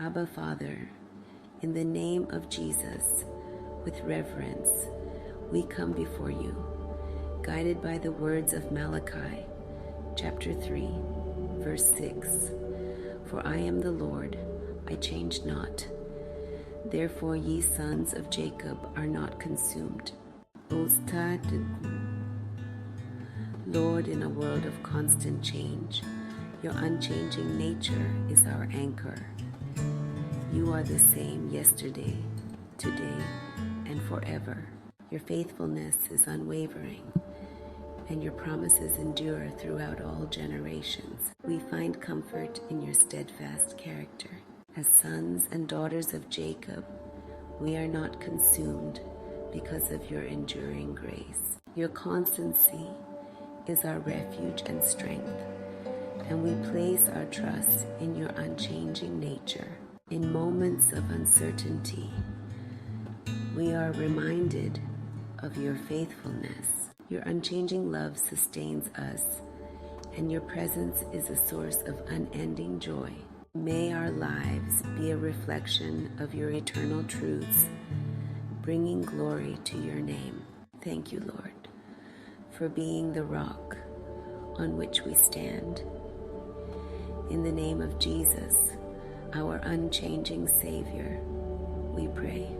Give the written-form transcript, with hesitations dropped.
Abba, Father, in the name of Jesus, with reverence, we come before you, guided by the words of Malachi, chapter 3, verse 6. For I am the Lord, I change not. Therefore ye sons of Jacob are not consumed. Lord, in a world of constant change, your unchanging nature is our anchor. You are the same yesterday, today, and forever. Your faithfulness is unwavering, and your promises endure throughout all generations. We find comfort in your steadfast character. As sons and daughters of Jacob, we are not consumed because of your enduring grace. Your constancy is our refuge and strength, and we place our trust in your unchanging nature. In moments of uncertainty, we are reminded of your faithfulness. Your unchanging love sustains us, and your presence is a source of unending joy. May our lives be a reflection of your eternal truths, bringing glory to your name. Thank you, Lord, for being the rock on which we stand. In the name of Jesus, our unchanging Savior, we pray.